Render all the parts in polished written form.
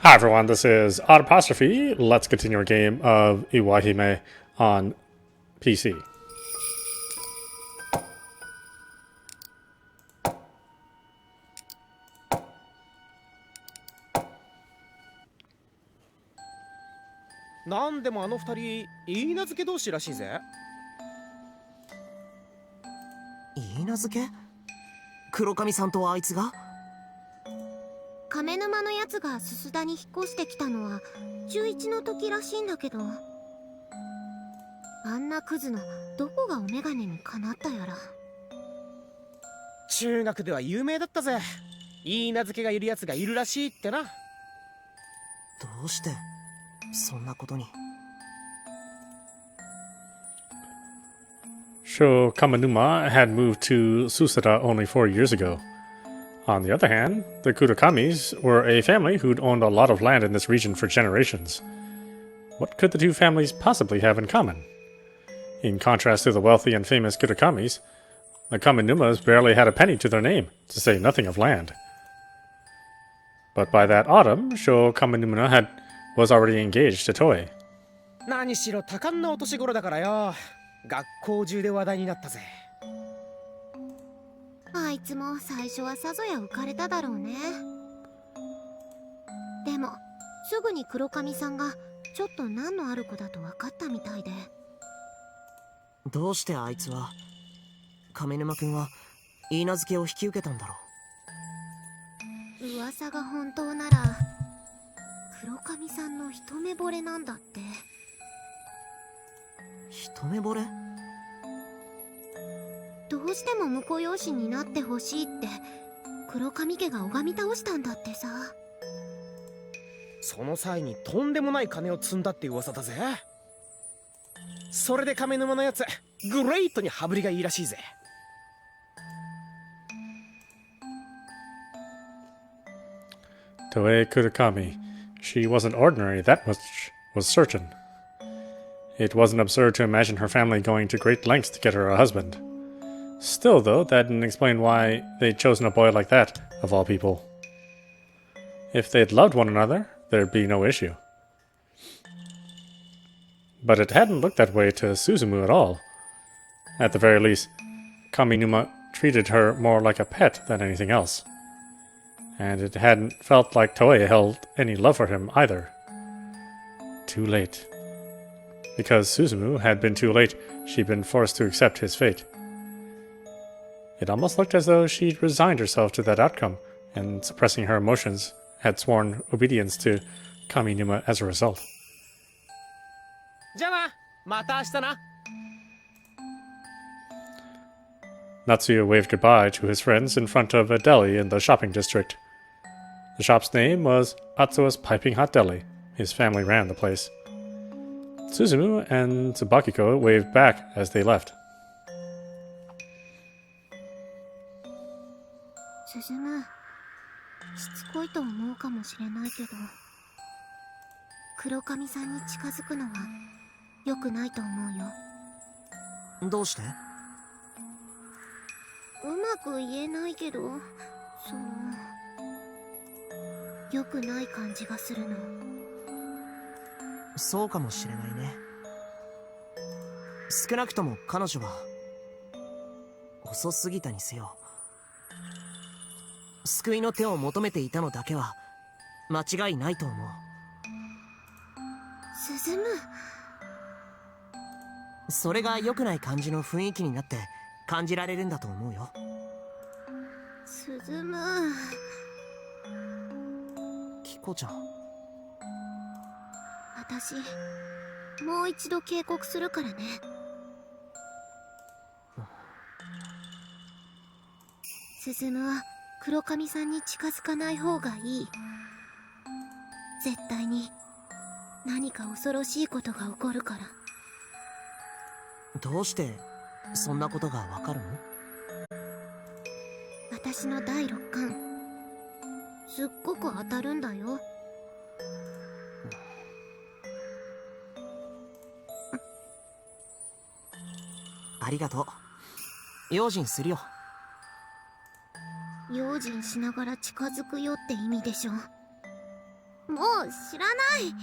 Hi everyone, this is audap. Let's continue our game of Iwaihime on PC. なんでもあの二人、いいなずけ同士らしいぜ。いいなずけ？黒髪さんとあいつが？亀沼のやつがすすだに引っ越してきたのは中1の時らしいんだけど、あんなクズのどこがお眼鏡にかなったやら。中学では有名だったぜ。いいなずけがいるやつがいるらしいってな。どうしてそんなことに。Sho Kamanuma had moved to Susada only 4 years ago. On the other hand, the Kurakamis were a family who'd owned a lot of land in this region for generations. What could the two families possibly have in common? In contrast to the wealthy and famous Kurakamis, the Kamenumas barely had a penny to their name, to say nothing of land. But by that autumn, Sho Kamenuma was already engaged to Toei. 何しろ多感なお年頃だからよ。学校中で話題になったぜ。あいつも最初はさぞや浮かれただろうね。でもすぐに黒髪さんがちょっと難のある子だと分かったみたいで。どうしてあいつは、亀沼くんはいいなずけを引き受けたんだろう。噂が本当なら黒髪さんの一目惚れなんだって。一目惚れ？どうしても婿養子になってほしいって黒髪家が拝み倒したんだってさ。その際にとんでもない金を積んだって噂だぜ。それで亀沼のやつグレイトに羽振りがいいらしいぜ。Toei Kurakami. She wasn't ordinary, that much was certain. It wasn't absurd to imagine her family going to great lengths to get her a husband. Still, though, that didn't explain why they'd chosen a boy like that, of all people. If they'd loved one another, there'd be no issue. But it hadn't looked that way to Suzumu at all. At the very least, Kaminuma treated her more like a pet than anything else. And it hadn't felt like Toei held any love for him either. Too late. Because Suzumu had been too late, she'd been forced to accept his fate. It almost looked as though she'd resigned herself to that outcome, and suppressing her emotions, had sworn obedience to Kaminuma as a result. じゃあな、また明日な。Natsuya waved goodbye to his friends in front of a deli in the shopping district. The shop's name was Atsua's Piping Hot Deli. His family ran the place. Suzumu and Tsubakiko waved back as they left. 進む、しつこいと思うかもしれないけど、黒髪さんに近づくのは良くないと思うよ。どうして？うまく言えないけど、良くない感じがするの。そうかもしれないね。少なくとも彼女は遅すぎたにせよ、救いの手を求めていたのだけは間違いないと思う。進む。それが良くない感じの雰囲気になって感じられるんだと思うよ。進む。キコちゃん。私、もう一度警告するからね。進むは黒髪さんに近づかない方がいい。絶対に何か恐ろしいことが起こるから。どうしてそんなことがわかるの？私の第六感、すっごく当たるんだよ。ありがとう。用心するよ。用心しながら近づくよって意味でしょ。もう知らない。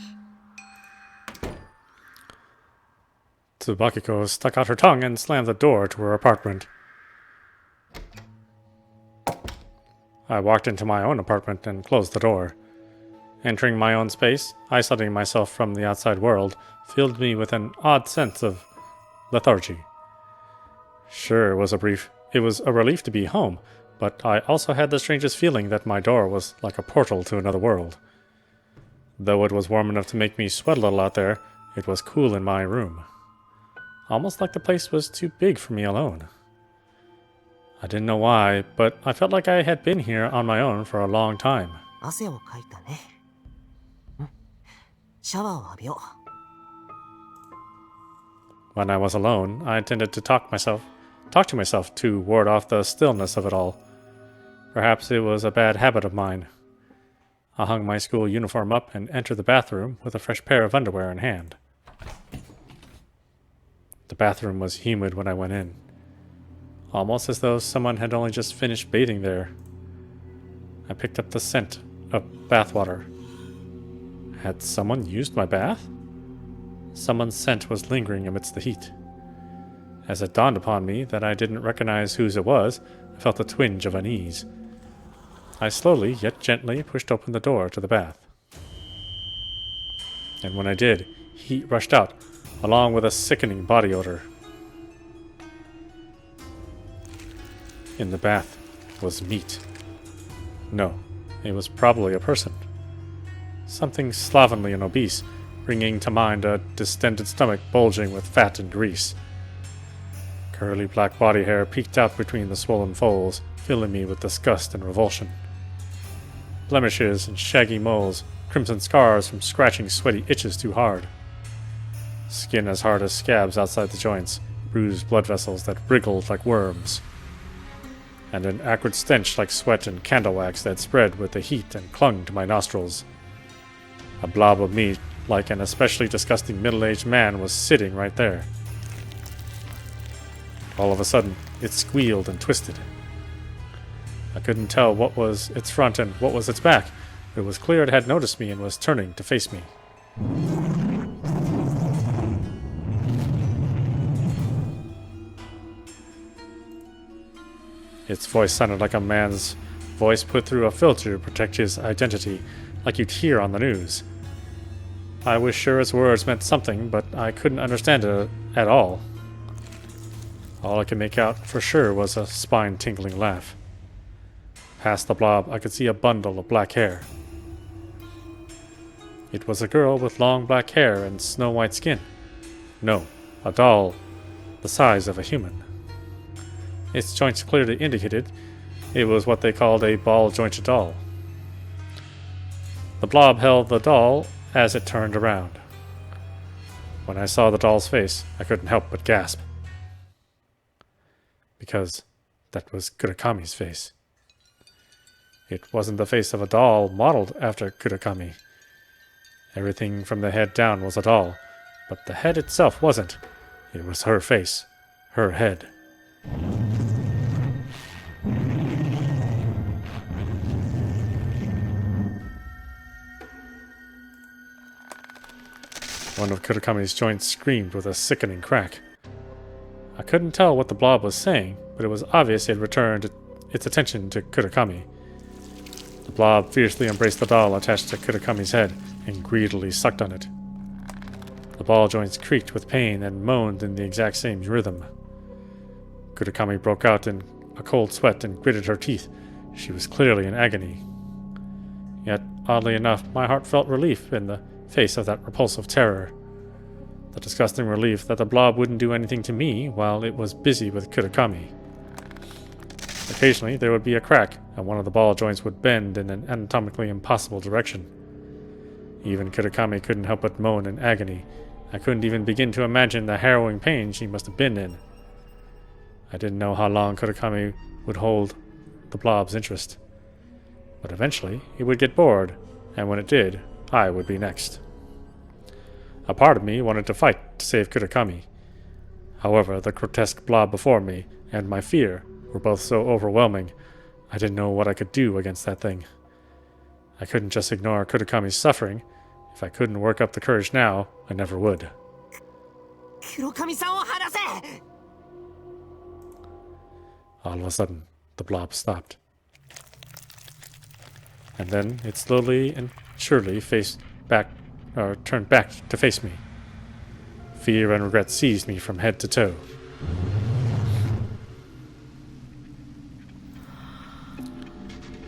Tsubakiko stuck out her tongue and slammed the door to her apartment. I walked into my own apartment and closed the door. Entering my own space, isolating myself from the outside world, filled me with an odd sense of lethargy. Sure, it was a relief to be home, but I also had the strangest feeling that my door was like a portal to another world. Though it was warm enough to make me sweat a little out there, it was cool in my room. Almost like the place was too big for me alone. I didn't know why, but I felt like I had been here on my own for a long time. 汗をかいたね。シャワーを浴びよう。 When I was alone, I tended to talk to myself to ward off the stillness of it all. Perhaps it was a bad habit of mine. I hung my school uniform up and entered the bathroom with a fresh pair of underwear in hand. The bathroom was humid when I went in, almost as though someone had only just finished bathing there. I picked up the scent of bathwater. Had someone used my bath? Someone's scent was lingering amidst the heat. As it dawned upon me that I didn't recognize whose it was, I felt a twinge of unease. I slowly, yet gently, pushed open the door to the bath. And when I did, heat rushed out, along with a sickening body odor. In the bath was meat. No, it was probably a person. Something slovenly and obese, bringing to mind a distended stomach bulging with fat and grease. Curly black body hair peeked out between the swollen folds, filling me with disgust and revulsion. Blemishes and shaggy moles, crimson scars from scratching sweaty itches too hard. Skin as hard as scabs outside the joints, bruised blood vessels that wriggled like worms. And an acrid stench like sweat and candle wax that spread with the heat and clung to my nostrils. A blob of meat, like an especially disgusting middle-aged man, was sitting right there. All of a sudden, it squealed and twisted. I couldn't tell what was its front and what was its back. It was clear it had noticed me and was turning to face me. Its voice sounded like a man's voice put through a filter to protect his identity, like you'd hear on the news. I was sure its words meant something, but I couldn't understand it at all. All I could make out for sure was a spine-tingling laugh. Past the blob, I could see a bundle of black hair. It was a girl with long black hair and snow-white skin. No, a doll the size of a human. Its joints clearly indicated it was what they called a ball-jointed doll. The blob held the doll as it turned around. When I saw the doll's face, I couldn't help but gasp. Because that was Kurakami's face. It wasn't the face of a doll modeled after Kurakami. Everything from the head down was a doll, but the head itself wasn't. It was her face, her head. One of Kurakami's joints screamed with a sickening crack. I couldn't tell what the blob was saying, but it was obvious it had returned its attention to Kurakami. The blob fiercely embraced the doll attached to Kurakami's head and greedily sucked on it. The ball joints creaked with pain and moaned in the exact same rhythm. Kurakami broke out in a cold sweat and gritted her teeth. She was clearly in agony. Yet, oddly enough, my heart felt relief in the face of that repulsive terror. The disgusting relief that the blob wouldn't do anything to me while it was busy with Kurakami. Occasionally, there would be a crack, and one of the ball joints would bend in an anatomically impossible direction. Even Kurakami couldn't help but moan in agony. I couldn't even begin to imagine the harrowing pain she must have been in. I didn't know how long Kurakami would hold the blob's interest. But eventually, he would get bored, and when it did, I would be next. A part of me wanted to fight to save Kurakami. However, the grotesque blob before me and my fear were both so overwhelming, I didn't know what I could do against that thing. I couldn't just ignore Kurakami's suffering. If I couldn't work up the courage now, I never would. 黒髪さんを離せ All of a sudden, the blob stopped. And then it slowly and surely turned back to face me. Fear and regret seized me from head to toe.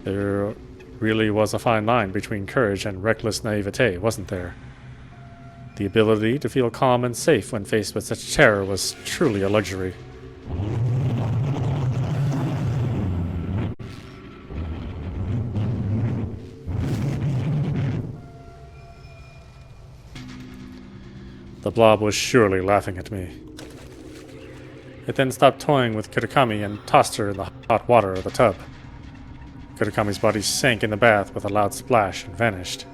There really was a fine line between courage and reckless naivete, wasn't there? The ability to feel calm and safe when faced with such terror was truly a luxury. The blob was surely laughing at me. It then stopped toying with Kurakami and tossed her in the hot water of the tub. Kurakami's body sank in the bath with a loud splash and vanished.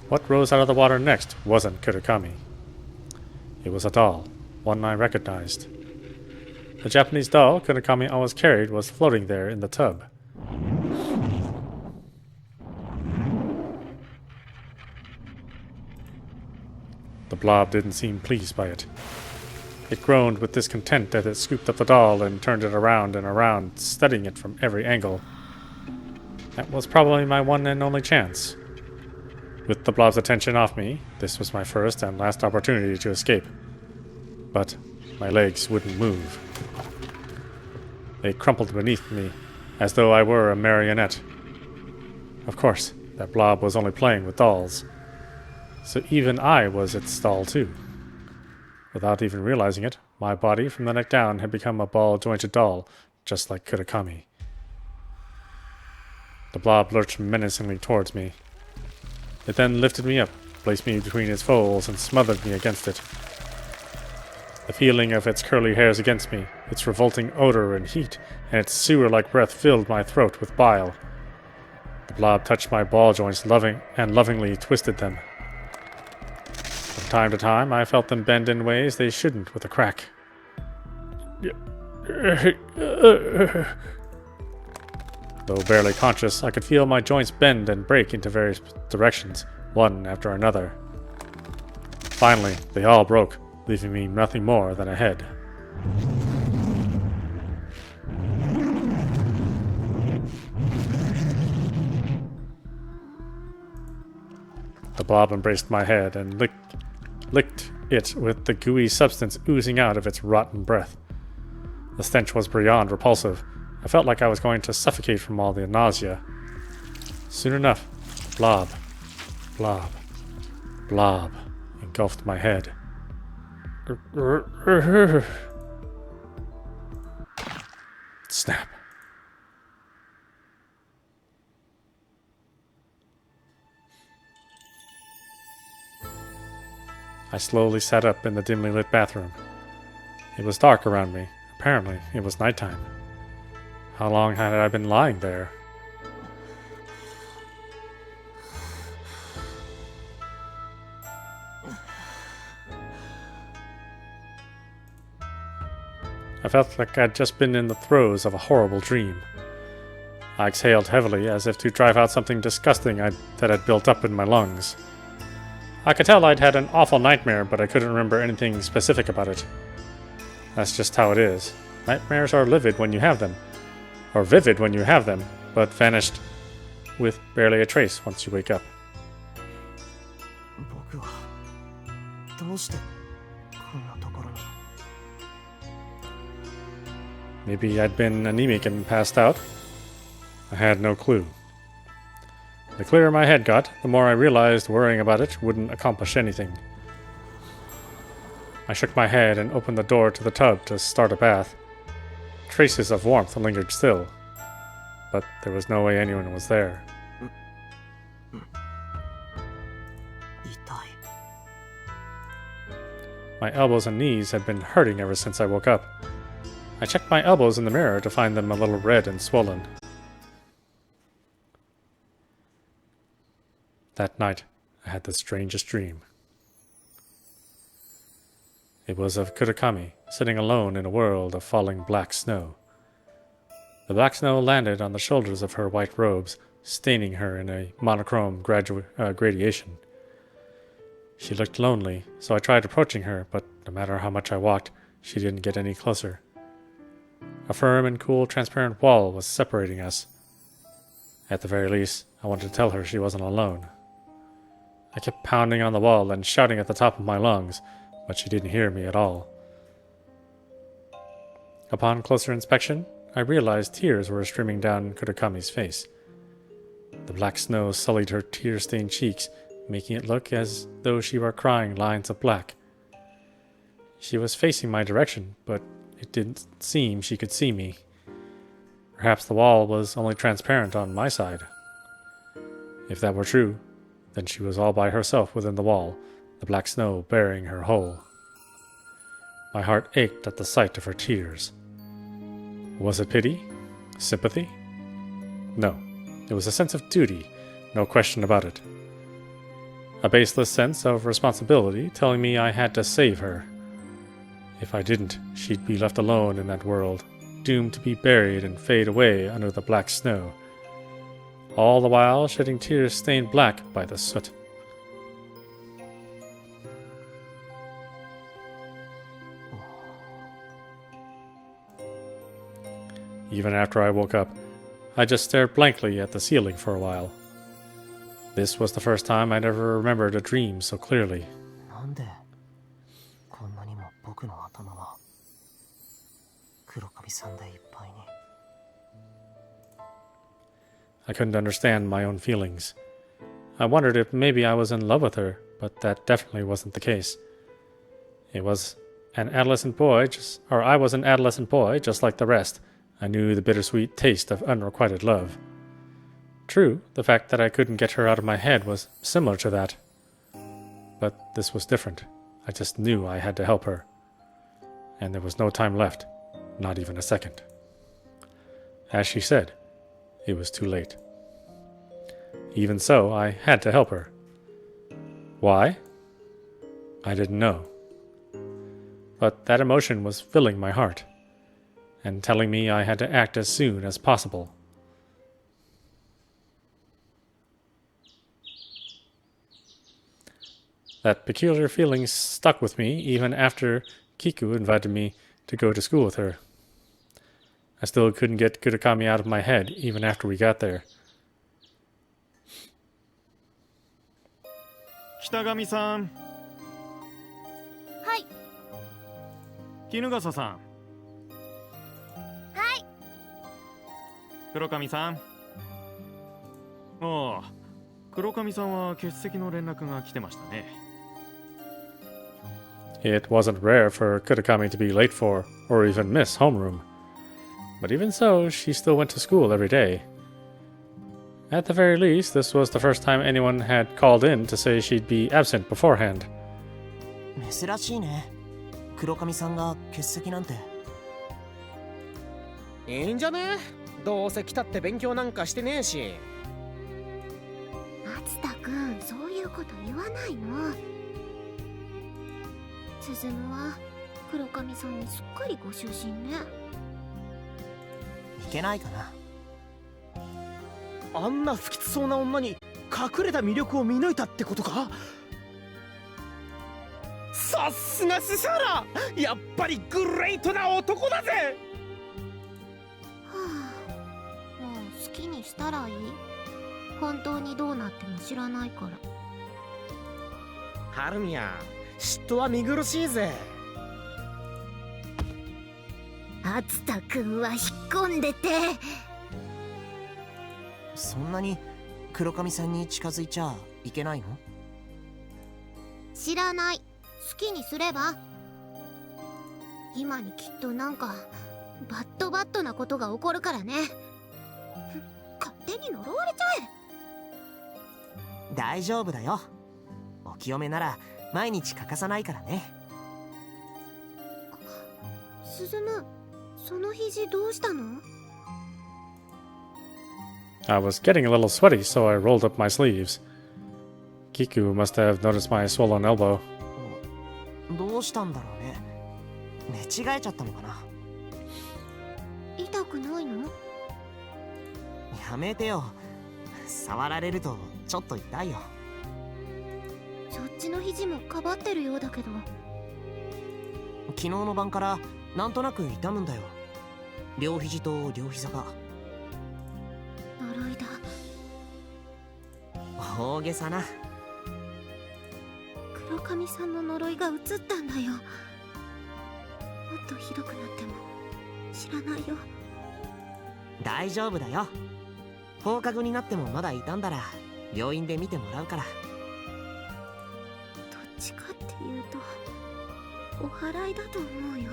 What rose out of the water next wasn't Kurakami. It was a doll, one I recognized. The Japanese doll Kurakami always carried was floating there in the tub. The blob didn't seem pleased by it. It groaned with discontent as it scooped up the doll and turned it around and around, studying it from every angle. That was probably my one and only chance. With the blob's attention off me, this was my first and last opportunity to escape. But my legs wouldn't move. They crumpled beneath me, as though I were a marionette. Of course, that blob was only playing with dolls. So even I was its doll too. Without even realizing it, my body from the neck down had become a ball-jointed doll, just like Kurakami. The blob lurched menacingly towards me. It then lifted me up, placed me between its folds, and smothered me against it. The feeling of its curly hairs against me, its revolting odor and heat, and its sewer-like breath filled my throat with bile. The blob touched my ball joints lovingly twisted them. From time to time, I felt them bend in ways they shouldn't with a crack. Though barely conscious, I could feel my joints bend and break into various directions, one after another. Finally, they all broke, leaving me nothing more than a head. The blob embraced my head and licked it with the gooey substance oozing out of its rotten breath. The stench was beyond repulsive. I felt like I was going to suffocate from all the nausea. Soon enough, blob, blob, blob engulfed my head. Snap. I slowly sat up in the dimly lit bathroom. It was dark around me. Apparently, it was nighttime. How long had I been lying there? I felt like I'd just been in the throes of a horrible dream. I exhaled heavily as if to drive out something disgusting that had built up in my lungs. I could tell I'd had an awful nightmare, but I couldn't remember anything specific about it. That's just how it is. Nightmares are livid when you have them. Or vivid when you have them, but vanished with barely a trace once you wake up. 僕はどうしてこんなところに Maybe I'd been anemic and passed out? I had no clue. The clearer my head got, the more I realized worrying about it wouldn't accomplish anything. I shook my head and opened the door to the tub to start a bath. Traces of warmth lingered still, but there was no way anyone was there. 痛い My elbows and knees had been hurting ever since I woke up. I checked my elbows in the mirror to find them a little red and swollen. That night, I had the strangest dream. It was of Kurakami, sitting alone in a world of falling black snow. The black snow landed on the shoulders of her white robes, staining her in a monochrome gradation. She looked lonely, so I tried approaching her, but no matter how much I walked, she didn't get any closer. A firm and cool, transparent wall was separating us. At the very least, I wanted to tell her she wasn't alone. I kept pounding on the wall and shouting at the top of my lungs, but she didn't hear me at all. Upon closer inspection, I realized tears were streaming down Kurakami's face. The black snow sullied her tear-stained cheeks, making it look as though she were crying lines of black. She was facing my direction, but it didn't seem she could see me. Perhaps the wall was only transparent on my side. If that were true, then she was all by herself within the wall, the black snow burying her whole. My heart ached at the sight of her tears. Was it pity? Sympathy? No, it was a sense of duty, no question about it. A baseless sense of responsibility telling me I had to save her. If I didn't, she'd be left alone in that world, doomed to be buried and fade away under the black snow, all the while shedding tears stained black by the soot. Even after I woke up, I just stared blankly at the ceiling for a while. This was the first time I'd ever remembered a dream so clearly. なんでこんなにも僕の頭は黒髪さんでいっぱいに。 I couldn't understand my own feelings. I wondered if maybe I was in love with her, but that definitely wasn't the case. I was an adolescent boy, just like the rest. I knew the bittersweet taste of unrequited love. True, the fact that I couldn't get her out of my head was similar to that. But this was different. I just knew I had to help her. And there was no time left, not even a second. As she said, it was too late. Even so, I had to help her. Why? I didn't know. But that emotion was filling my heart, and telling me I had to act as soon as possible. That peculiar feeling stuck with me even after Kiku invited me to go to school with her. I still couldn't get Kurakami out of my head even after we got there. 北上さん。はい。衣笠さん。はい。黒上さん。ああ、黒上さんは欠席の連絡が来てましたね。It wasn't rare for Kurakami to be late for, or even miss homeroom. But even so, she still went to school every day. At the very least, this was the first time anyone had called in to say she'd be absent beforehand. 珍しいね。黒髪さんが欠席なんて。いいんじゃね？どうせ来たって勉強なんかしてねえし。松田くん、そういうこと言わないの。鈴は黒髪さんにすっかりご就寝ね。いけないかな。あんな不吉そうな女に隠れた魅力を見抜いたってことか？さすがスサラ、やっぱりグレートな男だぜ。はあ、もう好きにしたらいい。本当にどうなっても知らないから。ハルミヤ、嫉妬は見苦しいぜ。松田くんは引っ込んでて。そんなに黒髪さんに近づいちゃいけないの？知らない。好きにすれば。今にきっとなんかバッドなことが起こるからね。勝手に呪われちゃえ。大丈夫だよ。お清めなら毎日欠かさないからね。鈴む、その肘どうしたの？ I was getting a little sweaty, so I rolled up my sleeves. Kiku must have noticed my swollen elbow. どうしたんだろうね。寝違えちゃったのかな。痛くないの？やめてよ。触られるとちょっと痛いよ。そっちの肘もかばってるようだけど。昨日の晩からなんとなく痛むんだよ。両肘と両膝が。呪いだ。大げさな。黒髪さんの呪いが移ったんだよ。もっとひどくなっても知らないよ。大丈夫だよ。放課後になってもまだ痛んだら病院で見てもらうから。どっちかっていうとお祓いだと思うよ。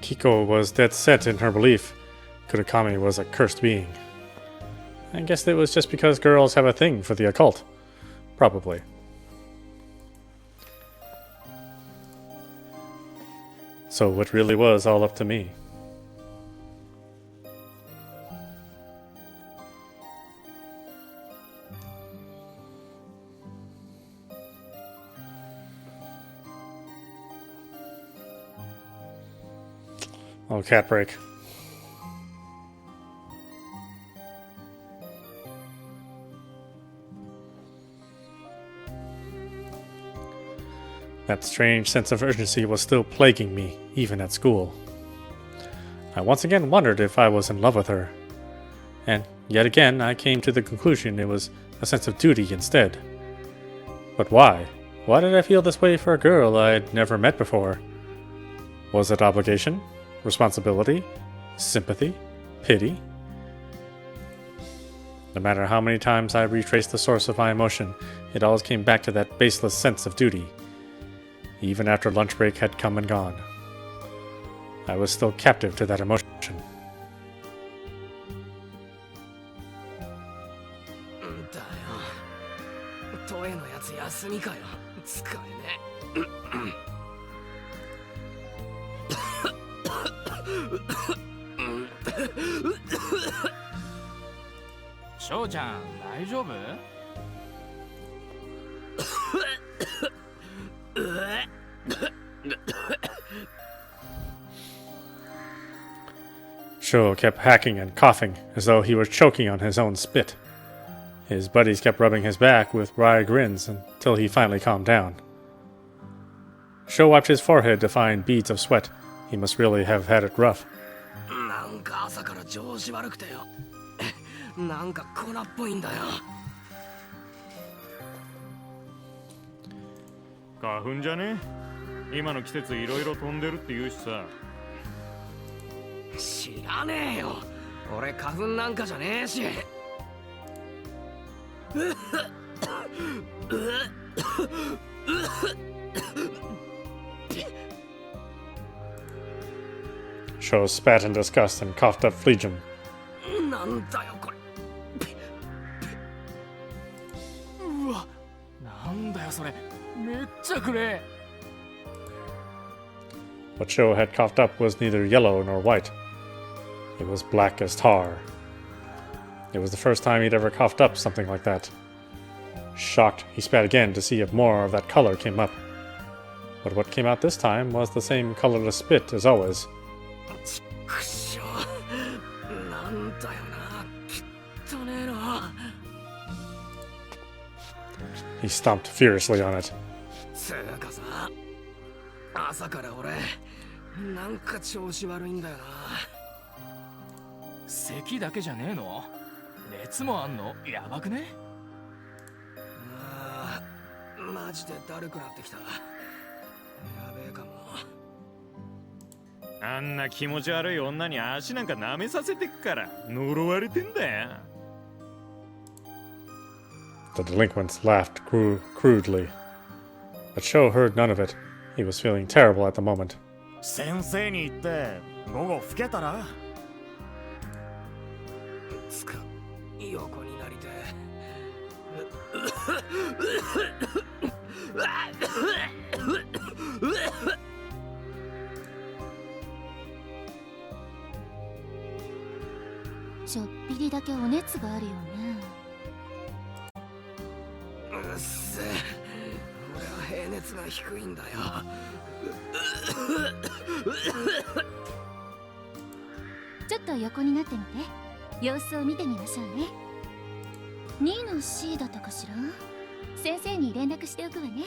Kiko was dead set in her belief Kurakami was a cursed being. I guess it was just because girls have a thing for the occult. Probably. So it really was all up to me. Oh, cat break. That strange sense of urgency was still plaguing me, even at school. I once again wondered if I was in love with her. And yet again, I came to the conclusion it was a sense of duty instead. But why? Why did I feel this way for a girl I'd never met before? Was it obligation? Responsibility? Sympathy? Pity? No matter how many times I retraced the source of my emotion, it always came back to that baseless sense of duty. Even after lunch break had come and gone, I was still captive to that emotion. 翔ちゃん、大丈夫Sho kept hacking and coughing as though he was choking on his own spit. His buddies kept rubbing his back with wry grins until he finally calmed down. Sho wiped his forehead to find beads of sweat. He must really have had it rough. なんか朝から調子悪くてよ。なんか粉っぽいんだよ。花粉じゃね？今の季節いろいろ飛んでるって言うしさ。知らねえよ。俺花粉なんかじゃねえし。Sho spat in disgust and coughed up phlegm. なんだよこれ。うわ、なんだよそれ。めっちゃくれ。What Sho had coughed up was neither yellow nor white. It was black as tar. It was the first time he'd ever coughed up something like that. Shocked, he spat again to see if more of that color came up. But what came out this time was the same colorless spit as always. くしょ。なんだよな。きっとねえの。He stomped furiously on it. つうかさ、朝から俺なんか調子悪いんだよな。咳だけじゃねえの？熱もあんの？やばくね？ああ、マジでだるくなってきた。やべえかも。あんな気持ち悪い女に足なんか舐めさせてっから呪われてんだよ。The delinquents laughed crudely. But Sho heard none of it. He was feeling terrible at the moment. 先生に言って午後老けたらつか横になりてちょっぴりだけお熱があるよね。うっせ。俺は平熱が低いんだよ。ちょっと横になってみて。様子を見てみましょうね。2の C だったかしら。先生に連絡しておくわね。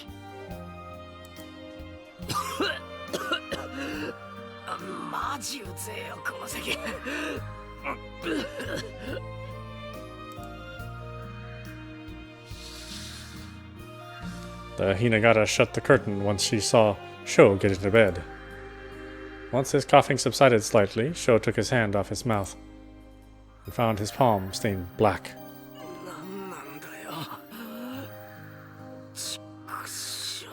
マジうぜえよこの席。The Hinagata shut the curtain once she saw Sho get into bed. Once his coughing subsided slightly, Sho took his hand off his mouth and found his palm stained black. なんなんだよ。ちくしょう。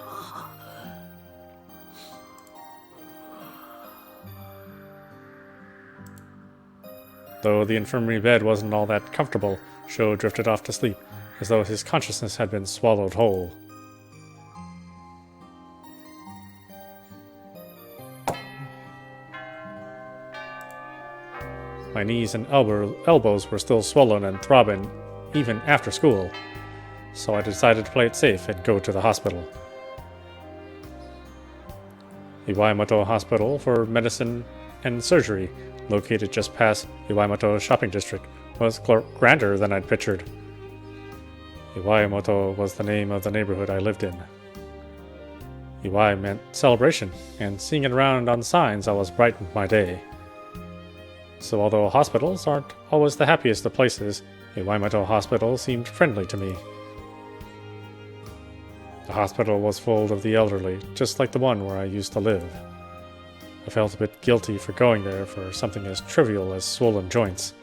Though the infirmary bed wasn't all that comfortable, Sho drifted off to sleep, as though his consciousness had been swallowed whole. My knees and elbows were still swollen and throbbing, even after school, so I decided to play it safe and go to the hospital. Iwaihime Hospital for Medicine and Surgery, located just past Iwaihime Shopping District, was grander than I'd pictured. Iwaihime was the name of the neighborhood I lived in. Iwai meant celebration, and seeing it around on signs always brightened my day. So although hospitals aren't always the happiest of places, Iwaihime Hospital seemed friendly to me. The hospital was full of the elderly, just like the one where I used to live. I felt a bit guilty for going there for something as trivial as swollen joints.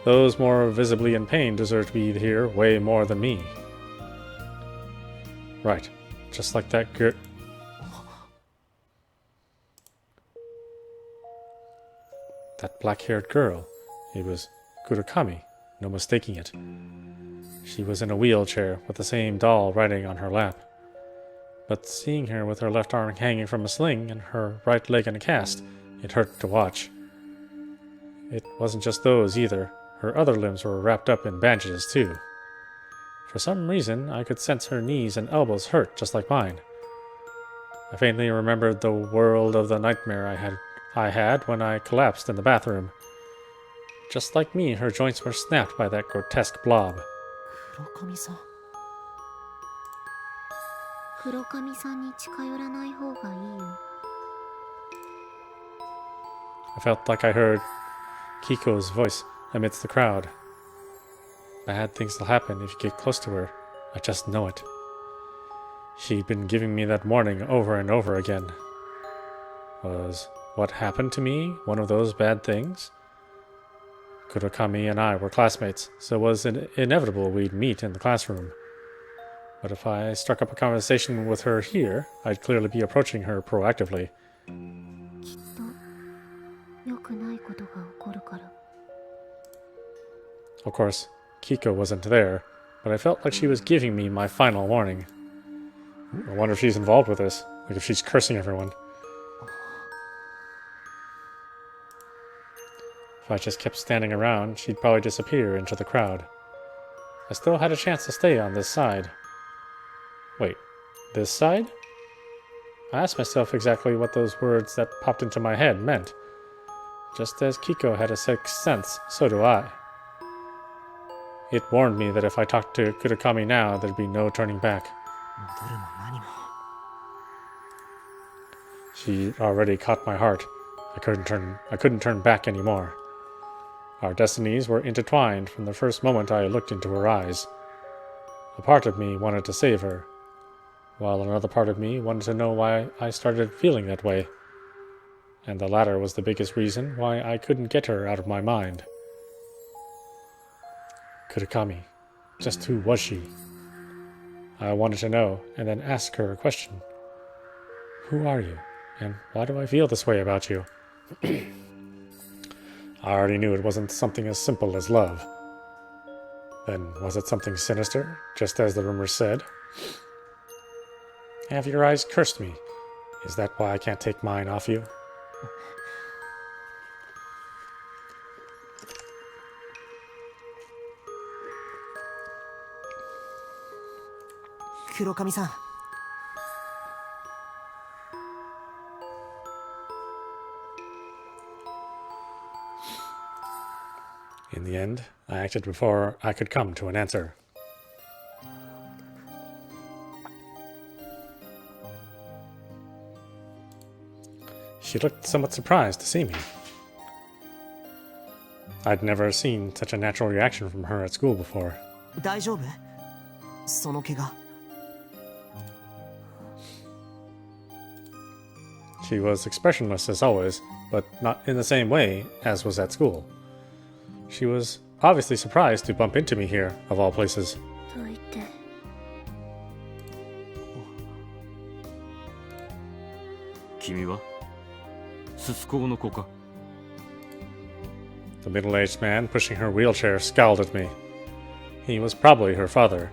Those more visibly in pain deserve to be here way more than me. Right, just like that girl. That black-haired girl. It was Kurakami, no mistaking it. She was in a wheelchair with the same doll riding on her lap. But seeing her with her left arm hanging from a sling and her right leg in a cast, it hurt to watch. It wasn't just those either. Her other limbs were wrapped up in bandages too. For some reason, I could sense her knees and elbows hurt just like mine. I faintly remembered the world of the nightmare I had when I collapsed in the bathroom. Just like me, her joints were snapped by that grotesque blob. 黒髪さんに近寄らない方がいいよ。 I felt like I heard Kiko's voice amidst the crowd. Bad things will happen if you get close to her. I just know it. She'd been giving me that warning over and over again. Was what happened to me one of those bad things? Kurakami and I were classmates, so it was inevitable we'd meet in the classroom. But if I struck up a conversation with her here, I'd clearly be approaching her proactively. きっと良くないことが起こるから。 Of course, Kiko wasn't there, but I felt like she was giving me my final warning. I wonder if she's involved with this, like if she's cursing everyone. If I just kept standing around, she'd probably disappear into the crowd. I still had a chance to stay on this side. Wait, this side? I asked myself exactly what those words that popped into my head meant. Just as Kiko had a sixth sense, so do I. It warned me that if I talked to Kurakami now, there'd be no turning back. She already caught my heart. I couldn't turn back anymore. Our destinies were intertwined from the first moment I looked into her eyes. A part of me wanted to save her, while another part of me wanted to know why I started feeling that way. And the latter was the biggest reason why I couldn't get her out of my mind. Kurakami. Just who was she? I wanted to know, and then ask her a question. Who are you, and why do I feel this way about you? I already knew it wasn't something as simple as love. Then was it something sinister, just as the rumors said? Have your eyes cursed me? Is that why I can't take mine off you? Kurokami-san. the end, I acted before I could come to an answer. She looked somewhat surprised to see me. I'd never seen such a natural reaction from her at school before. 大丈夫？その怪我。She was expressionless as always, but not in the same way as was at school. She was obviously surprised to bump into me here, of all places. と言って。君はススコの子か？ The middle-aged man pushing her wheelchair scowled at me. He was probably her father.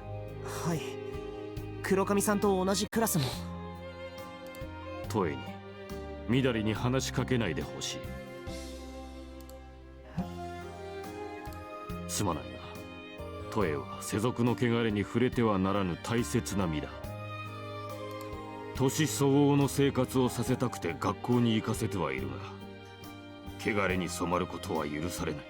はい。黒髪さんと同じクラスの。トエにみだりに話しかけないでほしい。すまないが、トエは世俗の汚れに触れてはならぬ大切な身だ。年相応の生活をさせたくて学校に行かせてはいるが、汚れに染まることは許されない。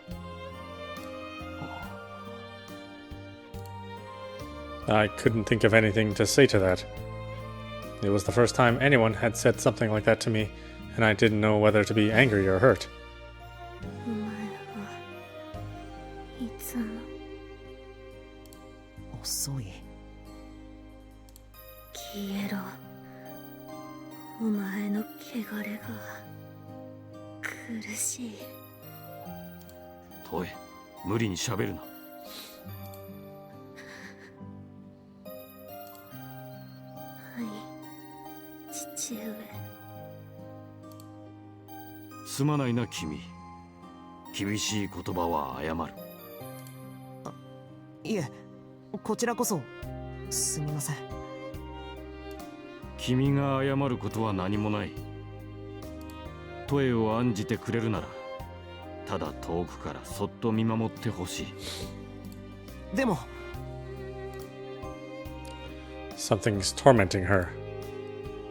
I couldn't think of anything to say to that. It was the first time anyone had said something like that to me, and I didn't know whether to be angry or hurt. お前はいつも遅い。消えろ。お前の汚れが苦しい。トエ、無理に喋るな。父上。すまないな君。厳しい言葉は謝る。いえ、こちらこそすみません。君が謝ることは何もない。トエを案じてくれるなら、ただ遠くからそっと見守ってほしい。でも Something's tormenting her.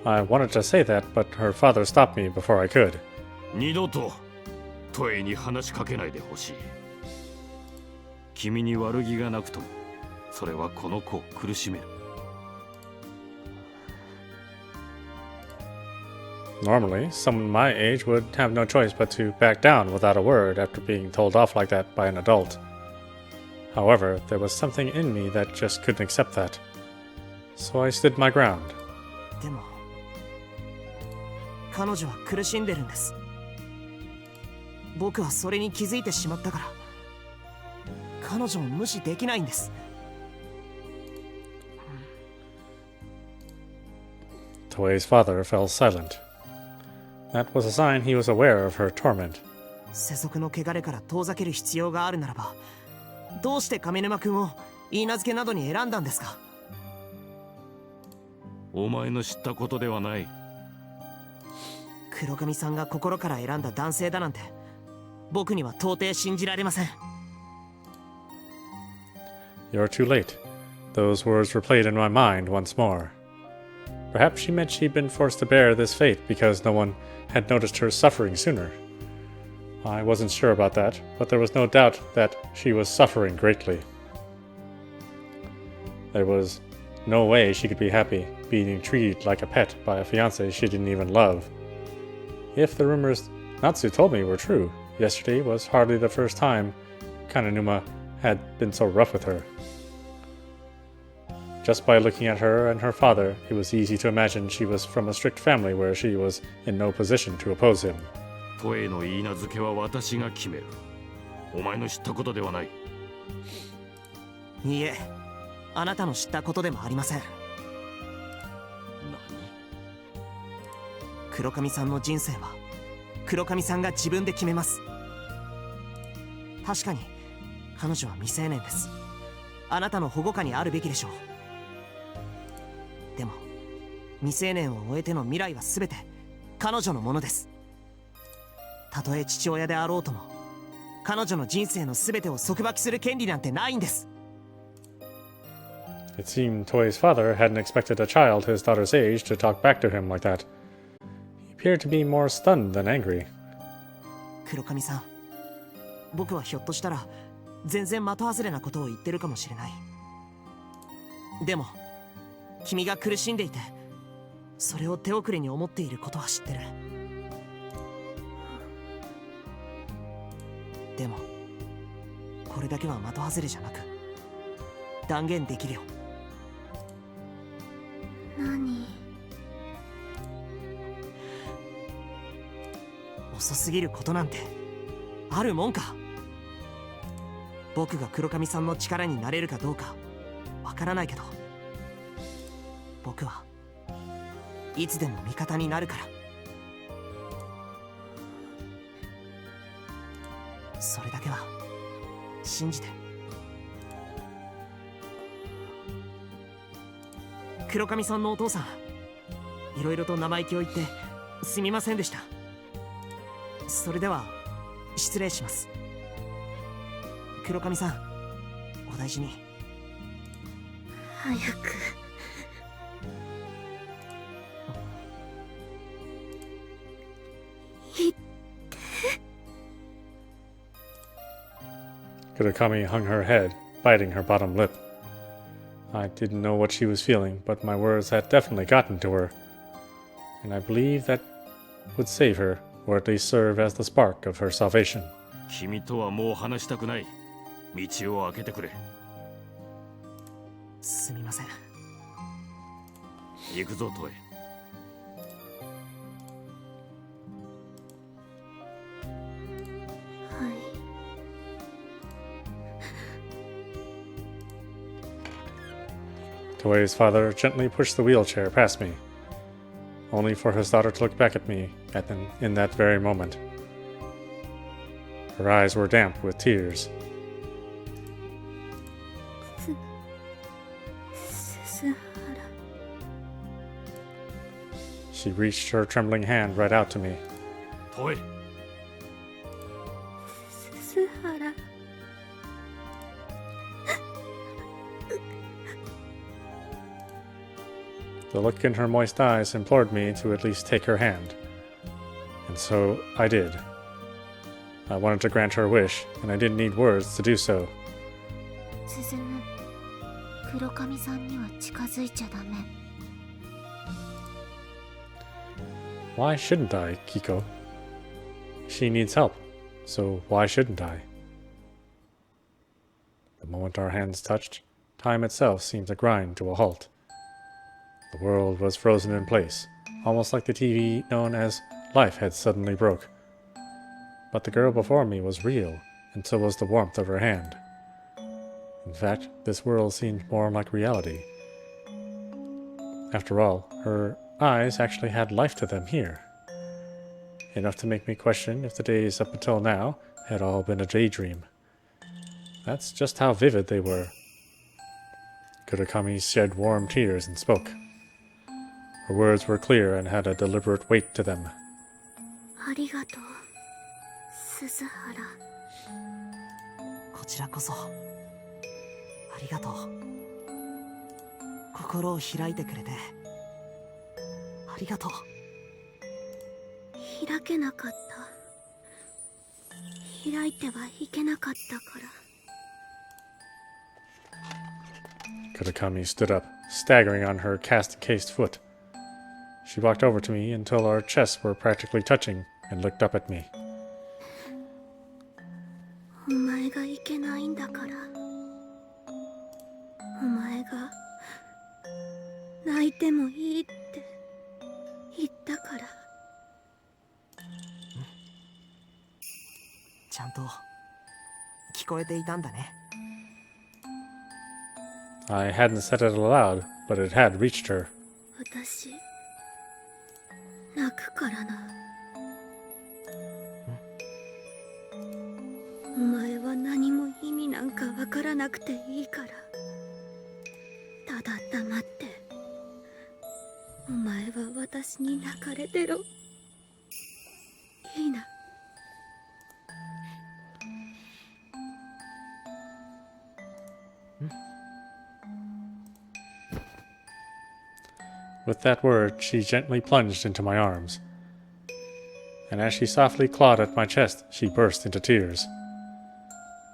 I wanted to say that, but her father stopped me before I could. 二度とトエに話しかけないでほしい。君に悪気がなくとも、それはこの子を苦しめる。Normally, someone my age would have no choice but to back down without a word after being told off like that by an adult. However, there was something in me that just couldn't accept that. So I stood my ground. でも彼女は苦しんでるんです。僕はそれに気づいてしまったから彼女を無視できないんです。Toei's father fell silent. That was a sign he was aware of her torment. 世俗の汚れから遠ざける必要があるならば、どうして上沼君を許嫁などに選んだんですか？お前の知ったことではない。黒髪さんが心から選んだ男性だなんて僕には到底信じられません。 You're too late. Those words replayed in my mind once more. Perhaps she meant she'd been forced to bear this fate because no one had noticed her suffering sooner. I wasn't sure about that, but there was no doubt that she was suffering greatly. There was no way she could be happy being treated like a pet by a fiancé she didn't even love. If the rumors Natsu told me were true, yesterday was hardly the first time Kananuma had been so rough with her. Just by looking at her and her father, it was easy to imagine she was from a strict family where she was in no position to oppose him. トエの言い名付けは私が決める。お前の知ったことではない。いいえ、あなたの知ったことでもありません。何？黒髪さんの人生は黒髪さんが自分で決めます。確かに彼女は未成年です。あなたの保護下にあるべきでしょう。でも未成年を終えての未来は全て彼女のものです。たとえ父親であろうとも彼女の人生の全てを束縛する権利なんてないんです。 It seemed Toei's father hadn't expected a child his daughter's age to talk back to him like that. He appeared to be more stunned than angry. 黒髪さん、僕はひょっとしたら全然的外れなことを言ってるかもしれない。でも君が苦しんでいてそれを手遅れに思っていることは知ってる。でもこれだけは的外れじゃなく断言できるよ。何？遅すぎることなんてあるもんか。僕が黒髪さんの力になれるかどうかわからないけど、僕はいつでも味方になるから。それだけは信じて。黒髪さんのお父さん、いろいろと生意気を言ってすみませんでした。それでは失礼します。黒髪さん、お大事に。早く。Kurakami hung her head, biting her bottom lip. I didn't know what she was feeling, but my words had definitely gotten to her, and I believe that would save her, or at least serve as the spark of her salvation. 君とはもう話したくない。道を開けてくれ。すみません。行くぞ、トエ。Toei's father gently pushed the wheelchair past me, only for his daughter to look back at me in that very moment. Her eyes were damp with tears. She reached her trembling hand right out to me. トエ。鈴原。The look in her moist eyes implored me to at least take her hand. And so I did. I wanted to grant her wish, and I didn't need words to do so. 鈴む、黒髪さんには近づいちゃダメ。Why shouldn't I, Kiko? She needs help, so why shouldn't I? The moment our hands touched, time itself seemed to grind to a halt. The world was frozen in place, almost like the TV known as life had suddenly broke. But the girl before me was real, and so was the warmth of her hand. In fact, this world seemed more like reality. After all, her eyes actually had life to them here. Enough to make me question if the days up until now had all been a daydream. That's just how vivid they were. Kurakami shed warm tears and spoke. Her words were clear and had a deliberate weight to them. ありがとう、鈴原。こちらこそありがとう。心を開いてくれてありがとう。開けなかった。開いてはいけなかったから。 Kurakami stood up, staggering on her cast-encased foot. She walked over to me until our chests were practically touching and looked up at me. お前がいけないんだから。お前が泣いてもいいって言ったから。ちゃんと聞こえていたんだね。I hadn't said it aloud, but it had reached her. 私泣くからな。お前は何も意味なんかわからなくていいから、ただ黙ってお前は私に泣かれてろ。いいな。With that word, she gently plunged into my arms. And as she softly clawed at my chest, she burst into tears.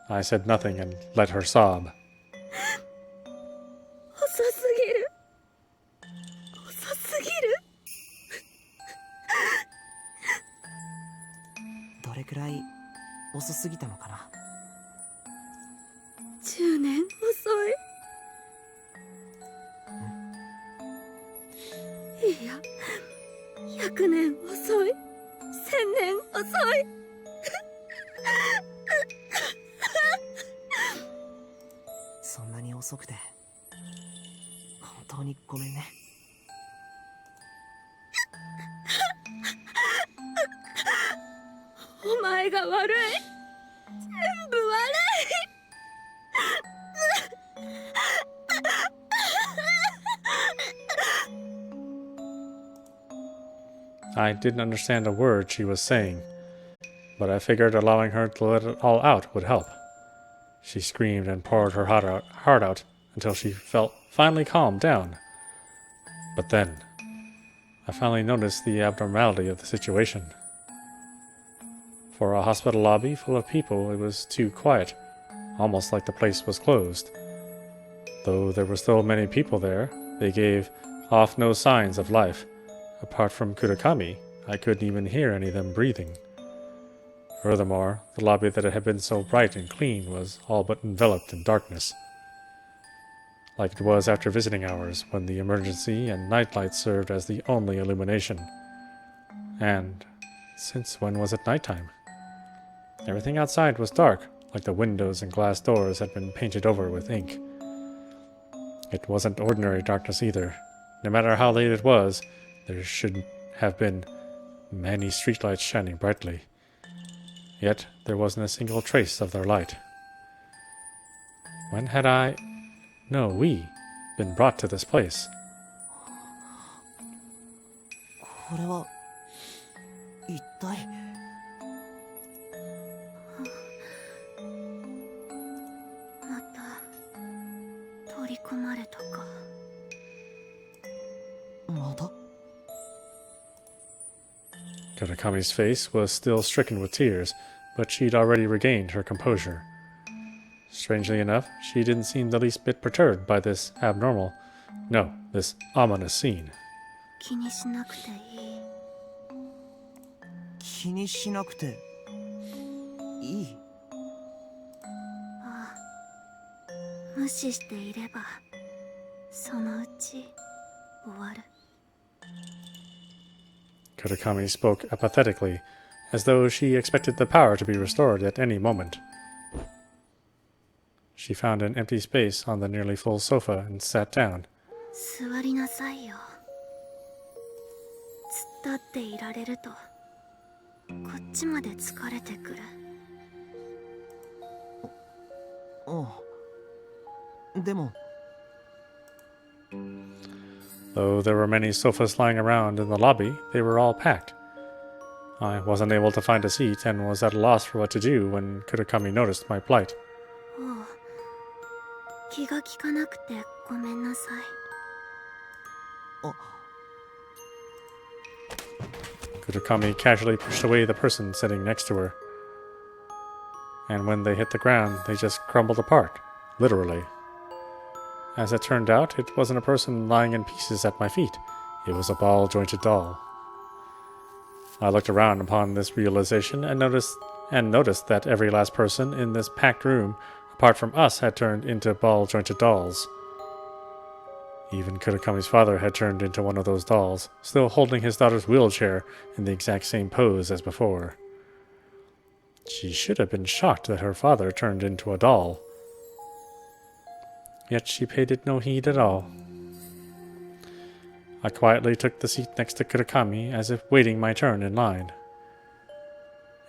I said nothing and let her sob. 遅すぎる。遅すぎる。どれくらい遅すぎたのかな。10年遅い。いや、100年遅い。1000年遅い。そんなに遅くて本当にごめんね。お前が悪い。全部悪い。I didn't understand a word she was saying, but I figured allowing her to let it all out would help. She screamed and poured her heart out until she felt finally calmed down. But then, I finally noticed the abnormality of the situation. For a hospital lobby full of people, it was too quiet, almost like the place was closed. Though there were still many people there, they gave off no signs of life. Apart from Kurakami, I couldn't even hear any of them breathing. Furthermore, the lobby that had been so bright and clean was all but enveloped in darkness, like it was after visiting hours when the emergency and night lights served as the only illumination. And since when was it nighttime? Everything outside was dark, like the windows and glass doors had been painted over with ink. It wasn't ordinary darkness either. No matter how late it was, there should have been many streetlights shining brightly. Yet there wasn't a single trace of their light. When had we been brought to this place? これは一体。また取り込まれたか。また。Kurakami's face was still stricken with tears, but she'd already regained her composure. Strangely enough, she didn't seem the least bit perturbed by this this ominous scene. 気にしなくていい。気にしなくていい。ああ、無視していればそのうち終わる。Kurakami spoke apathetically, as though she expected the power to be restored at any moment. She found an empty space on the nearly full sofa and sat down. 座りなさいよ。突っ立っていられるとこっちまで疲れてくる。でも。Though there were many sofas lying around in the lobby, they were all packed. I wasn't able to find a seat and was at a loss for what to do when Kurakami noticed my plight. おう、気が利かなくてごめんなさい。Kurakami casually pushed away the person sitting next to her. And when they hit the ground, they just crumbled apart, literally. As it turned out, it wasn't a person lying in pieces at my feet. It was a ball-jointed doll. I looked around upon this realization and noticed that every last person in this packed room, apart from us, had turned into ball-jointed dolls. Even Kurakami's father had turned into one of those dolls, still holding his daughter's wheelchair in the exact same pose as before. She should have been shocked that her father turned into a doll. Yet she paid it no heed at all. I quietly took the seat next to Kurakami as if waiting my turn in line.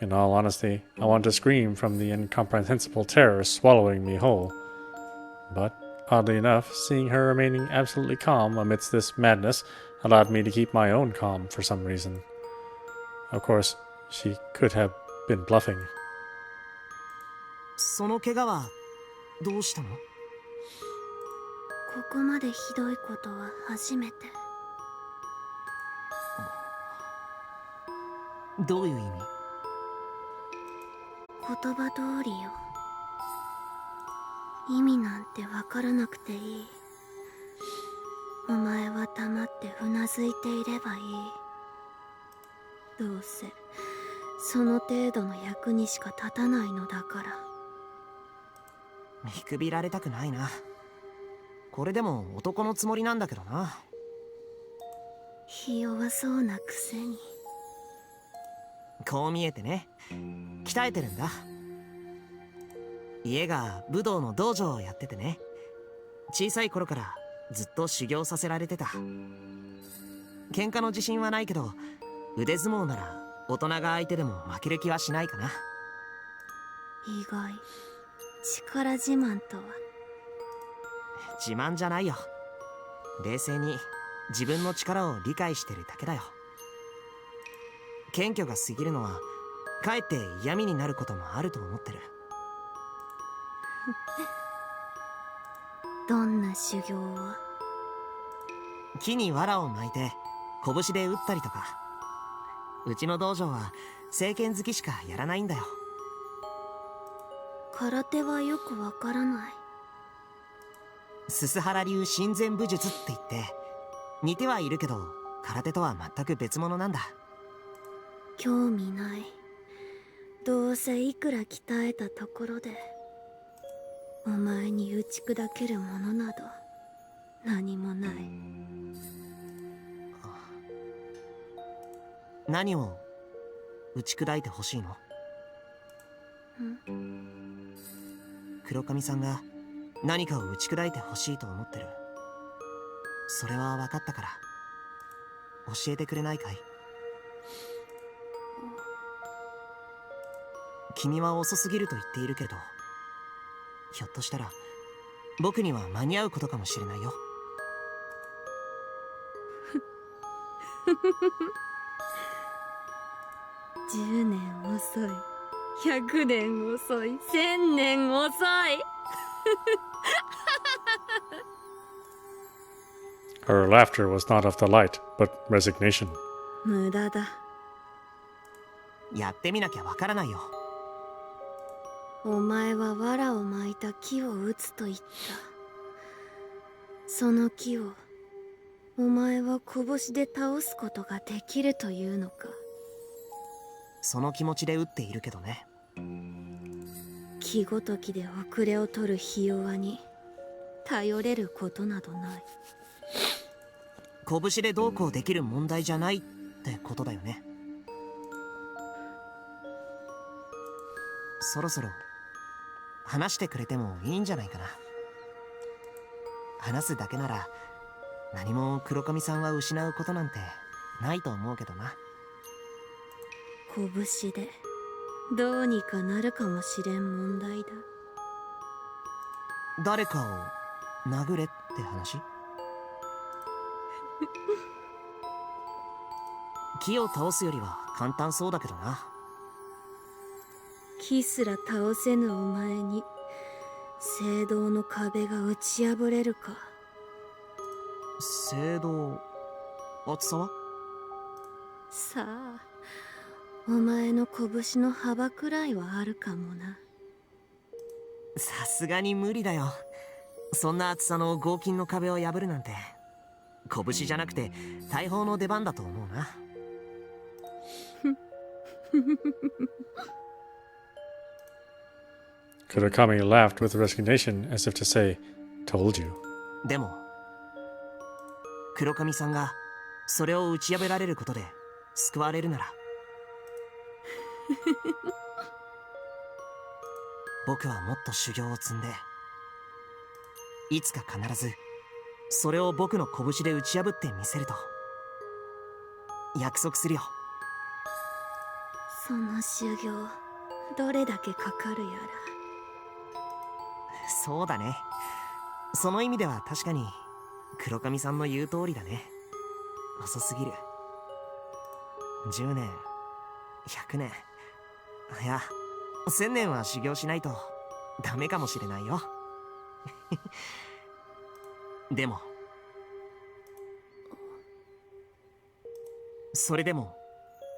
In all honesty, I wanted to scream from the incomprehensible terror swallowing me whole. But, oddly enough, seeing her remaining absolutely calm amidst this madness allowed me to keep my own calm for some reason. Of course, she could have been bluffing. その怪我はどうしたの？ここまでひどいことは初めて。どういう意味？言葉通りよ。意味なんてわからなくていい。お前は黙ってうなずいていればいい。どうせその程度の役にしか立たないのだから。見くびられたくないな。これでも男のつもりなんだけどな。ひ弱そうなくせに。こう見えてね、鍛えてるんだ。家が武道の道場をやっててね、小さい頃からずっと修行させられてた。喧嘩の自信はないけど、腕相撲なら大人が相手でも負ける気はしないかな。意外。力自慢とは。自慢じゃないよ。冷静に自分の力を理解してるだけだよ。謙虚が過ぎるのはかえって嫌味になることもあると思ってる。どんな修行を？木に藁を巻いて拳で打ったりとか。うちの道場は正拳突きしかやらないんだよ。空手はよくわからない。鈴原流親善武術って言って似てはいるけど空手とは全く別物なんだ。興味ない。どうせいくら鍛えたところでお前に打ち砕けるものなど何もない。何を打ち砕いてほしいの？黒髪さんが何かを打ち砕いてほしいと思ってる。それは分かったから教えてくれないかい？君は遅すぎると言っているけど、ひょっとしたら僕には間に合うことかもしれないよ。10年遅い、100年遅い、1000年遅い。Her laughter was not of delight, but resignation. 無駄だ。やってみなきゃわからないよ。お前は藁を巻いた木を打つと言った。その木をお前は拳で倒すことができるというのか。その気持ちで打っているけどね。木ごときで遅れを取るひ弱に頼れることなどない。拳でどうこうできる問題じゃないってことだよね。そろそろ話してくれてもいいんじゃないかな。話すだけなら何も黒髪さんは失うことなんてないと思うけどな。拳でどうにかなるかもしれん問題だ。誰かを殴れって話？木を倒すよりは簡単そうだけどな。木すら倒せぬお前に聖堂の壁が打ち破れるか。聖堂、厚さは？さあ、お前の拳の幅くらいはあるかもな。さすがに無理だよ。そんな厚さの合金の壁を破るなんて拳じゃなくて大砲の出番だと思うな。Kurakami laughed with resignation as if to say, "Told you." でも黒髪さんがそれを打ち破られることで救われるなら僕はもっと修行を積んでいつか必ずそれを僕の拳で打ち破ってみせると約束するよ。その修行どれだけかかるやら。そうだね。その意味では確かに黒髪さんの言う通りだね。遅すぎる。10年、100年、いや1000年は修行しないとダメかもしれないよ。でもそれでも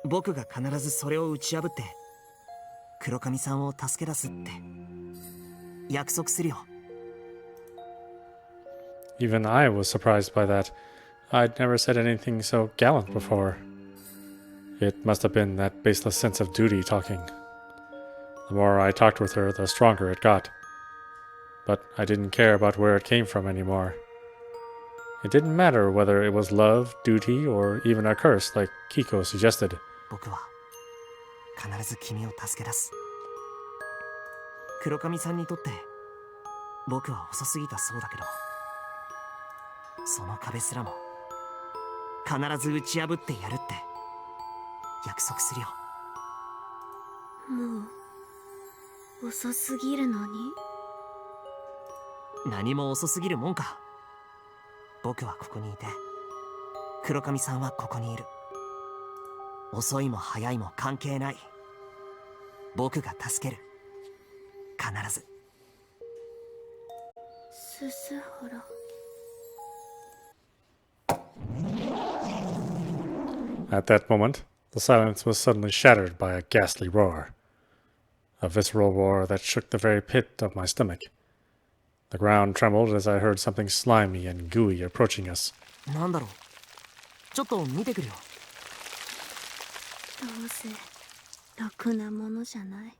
僕が必ずそれを打ち破って黒髪さんを助け出すって約束するよ。Even I was surprised by that. I'd never said anything so gallant before. It must have been that baseless sense of duty talking. The more I talked with her, the stronger it got. But I didn't care about where it came from anymore. It didn't matter whether it was love, duty, or even a curse like Kiko suggested. 僕は必ず君を助け出す。黒髪さんにとって僕は遅すぎたそうだけど、その壁すらも必ず打ち破ってやるって約束するよ。もう遅すぎるのに。何も遅すぎるもんか。僕はここにいて、黒髪さんはここにいる。遅いも早いも関係ない。僕が助ける。必ず。鈴原。At that moment, the silence was suddenly shattered by a ghastly roar. A visceral roar that shook the very pit of my stomach. The ground trembled as I heard something slimy and gooey approaching us. なんだろう。ちょっと見てくるよ。どうせろくなものじゃない。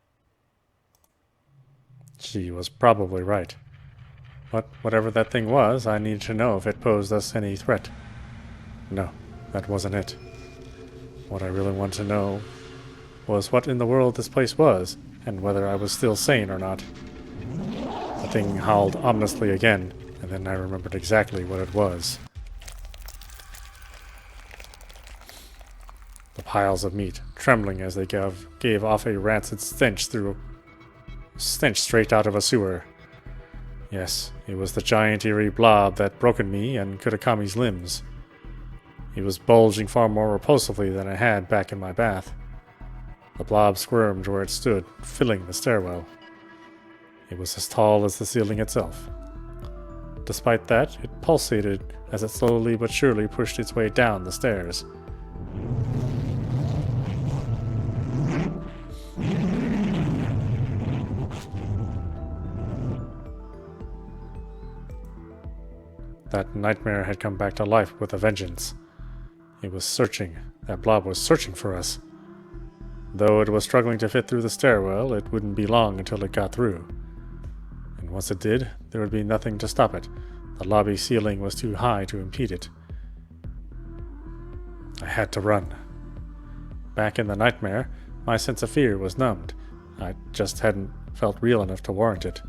She was probably right. But whatever that thing was, I needed to know if it posed us any threat. No, that wasn't it. What I really wanted to know was what in the world this place was, and whether I was still sane or not. The thing howled ominously again, and then I remembered exactly what it was. The piles of meat, trembling as they gave off a rancid stench straight out of a sewer. Yes, it was the giant eerie blob that broken me and Kurakami's limbs. He was bulging far more repulsively than I had back in my bath. The blob squirmed where it stood, filling the stairwell. It was as tall as the ceiling itself. Despite that, it pulsated as it slowly but surely pushed its way down the stairs. That nightmare had come back to life with a vengeance. It was searching. That blob was searching for us. Though it was struggling to fit through the stairwell, it wouldn't be long until it got through. And once it did, there would be nothing to stop it. The lobby ceiling was too high to impede it. I had to run. Back in the nightmare, my sense of fear was numbed. I just hadn't felt real enough to warrant it.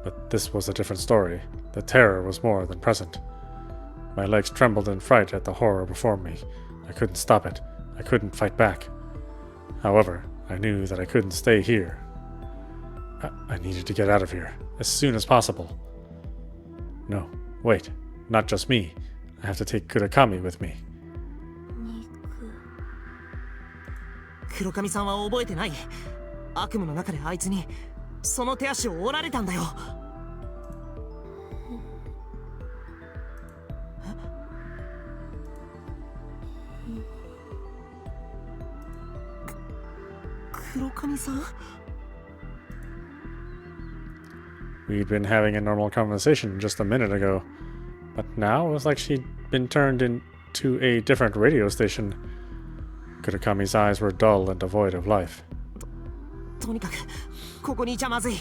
But this was a different story. The terror was more than present. My legs trembled in fright at the horror before me. I couldn't stop it. I couldn't fight back. However, I knew that I couldn't stay here. I needed to get out of here, as soon as possible. No, wait, not just me. I have to take Kurakami with me. 黒髪さんは覚えてない。悪夢の中であいつにその手足を折られたんだよ。黒髪さん We'd been having a normal conversation just a minute ago, but now it was like she'd been turned into a different radio station. Kurakami's eyes were dull and devoid of life. とにかくここにいちゃまずい。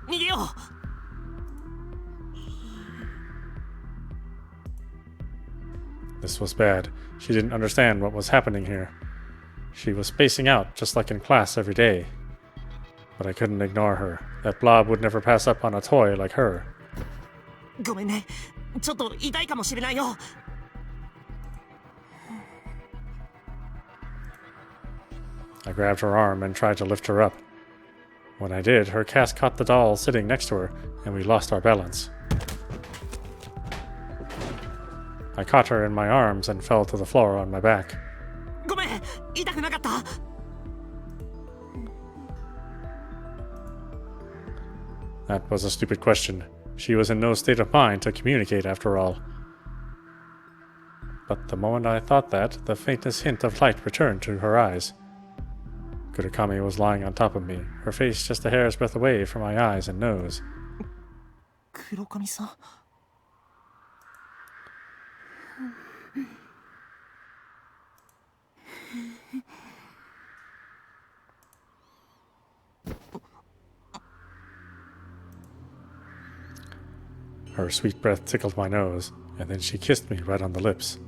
逃げよう。 This was bad. She didn't understand what was happening here. She was spacing out just like in class every day. But I couldn't ignore her. That blob would never pass up on a toy like her. ごめんね。ちょっと痛いかもしれないよ。I grabbed her arm and tried to lift her up. When I did, her cast caught the doll sitting next to her, and we lost our balance. I caught her in my arms and fell to the floor on my back. ごめん、痛くなかった？ That was a stupid question. She was in no state of mind to communicate after all. But the moment I thought that, the faintest hint of light returned to her eyes. Kurakami was lying on top of me, her face just a hair's breadth away from my eyes and nose. 黒髪さん。Her sweet breath tickled my nose, and then she kissed me right on the lips.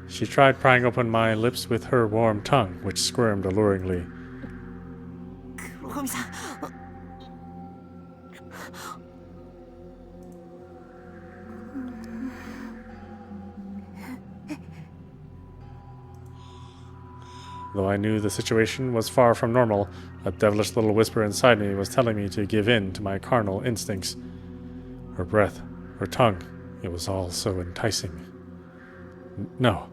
She tried prying open my lips with her warm tongue, which squirmed alluringly. 黒髪さん Though I knew the situation was far from normal, a devilish little whisper inside me was telling me to give in to my carnal instincts. Her breath, her tongue, it was all so enticing. No,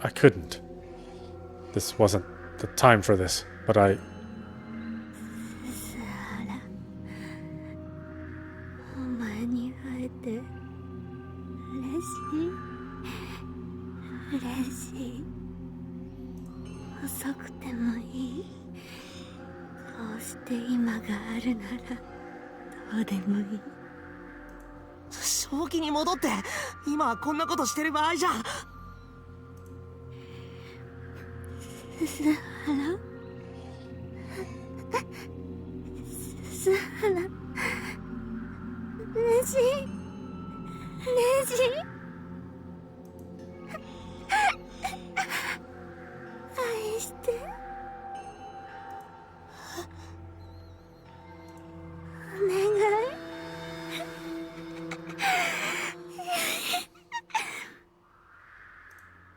I couldn't. This wasn't the time for this, but I... お前に会えて嬉しい。遅くてもいい。こうして今があるならどうでもいい。正気に戻って。今はこんなことしてる場合じゃ。鈴原レジ愛してお願い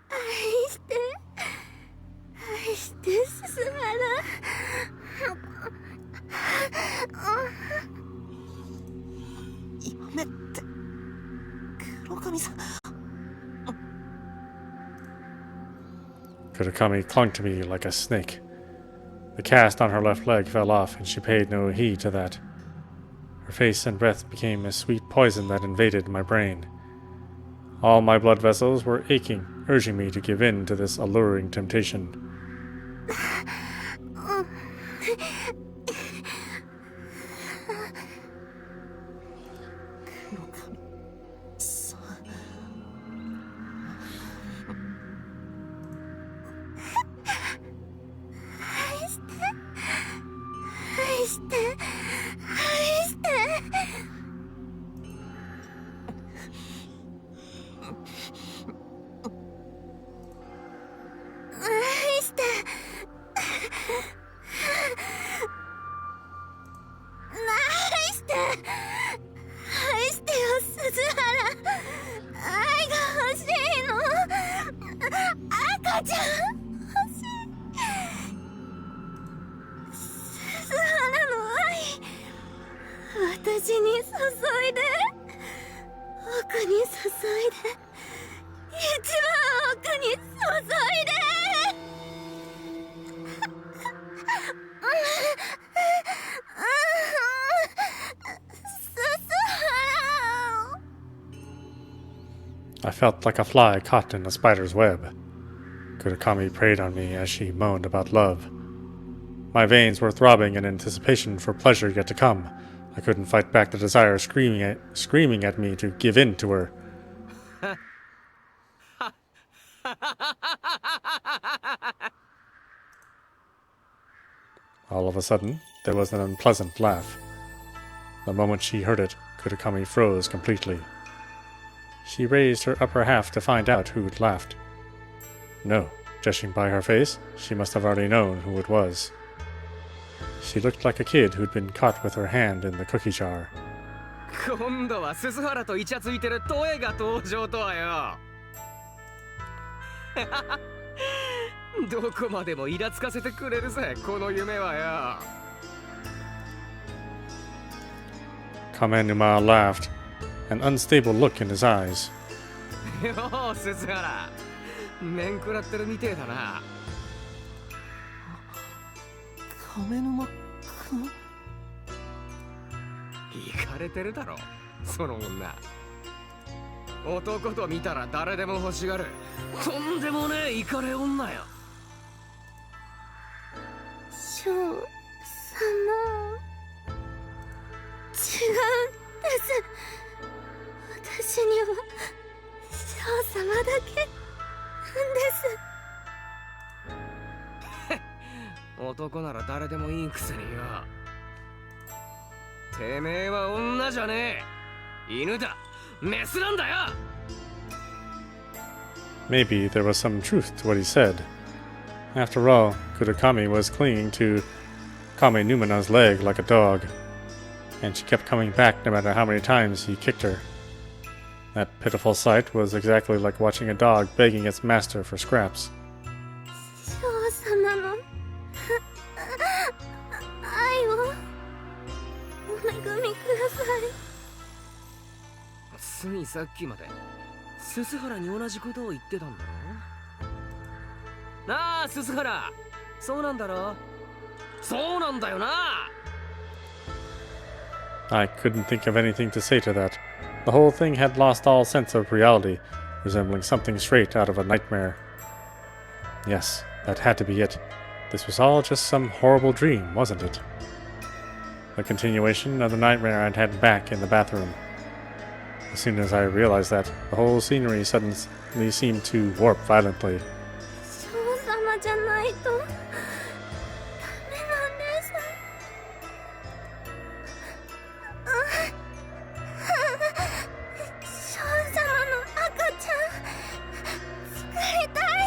愛して鈴原今ねって黒髪さん Kurakami clung to me like a snake. The cast on her left leg fell off, and she paid no heed to that. Her face and breath became a sweet poison that invaded my brain. All my blood vessels were aching, urging me to give in to this alluring temptation. 愛してよ鈴原愛が欲しいの赤ちゃん欲しい鈴原の愛私に注いで奥に注いで一番奥に注いでI felt like a fly caught in a spider's web. Kurakami preyed on me as she moaned about love. My veins were throbbing in anticipation for pleasure yet to come. I couldn't fight back the desire screaming at me to give in to her. All of a sudden, there was an unpleasant laugh. The moment she heard it, Kurakami froze completely. She raised her upper half to find out who'd laughed. No, judging by her face, she must have already known who it was. She looked like a kid who'd been caught with her hand in the cookie jar. 今度は鈴原とイチャついてるトエが登場とはよ。どこまでもイラつかせてくれるぜ、この夢はよ。Kamenuma laughed, an unstable look in his eyes. よう、鈴原。面食らってるみてえだな。亀沼くん。イカれてるだろ、その女。男と見たら誰でも欲しがる。とんでもねえイカれ女よ。翔様、違うんです。私には翔様だけ。男なら誰でもいいくせによ。てめえは女じゃねえ。犬だ。メスなんだよ。 Maybe there was some truth to what he said. After all, Kurakami was clinging to Kame Numena's leg like a dog, and she kept coming back no matter how many times he kicked her. That pitiful sight was exactly like watching a dog begging its master for scraps. 少様の愛をお恵みください。ついさっきまで鈴原に同じことを言ってたんだろ。なあ鈴原、そうなんだろ。そうなんだよな。 I couldn't think of anything to say to that. The whole thing had lost all sense of reality, resembling something straight out of a nightmare. Yes, that had to be it. This was all just some horrible dream, wasn't it? A continuation of the nightmare I'd had back in the bathroom. As soon as I realized that, the whole scenery suddenly seemed to warp violently. 少様じゃないとダメなんです。少様の赤ちゃん作りたい。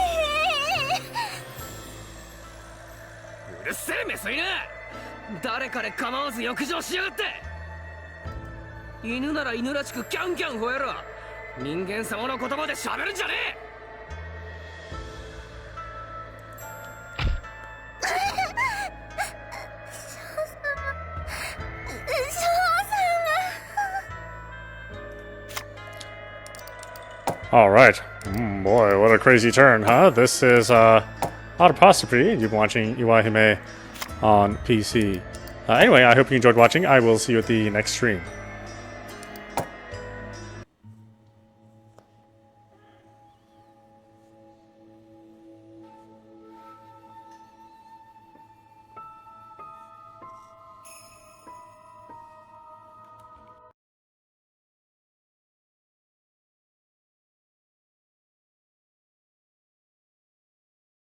うるせえメス犬。誰彼構わず浴場しやがって。犬なら犬らしくキャンキャン吠えろ。人間様の言葉で喋るんじゃねえ。Alright. Boy, what a crazy turn, huh? This is, Autopostrophe. You've been watching Iwaihime on PC. Anyway, I hope you enjoyed watching. I will see you at the next stream.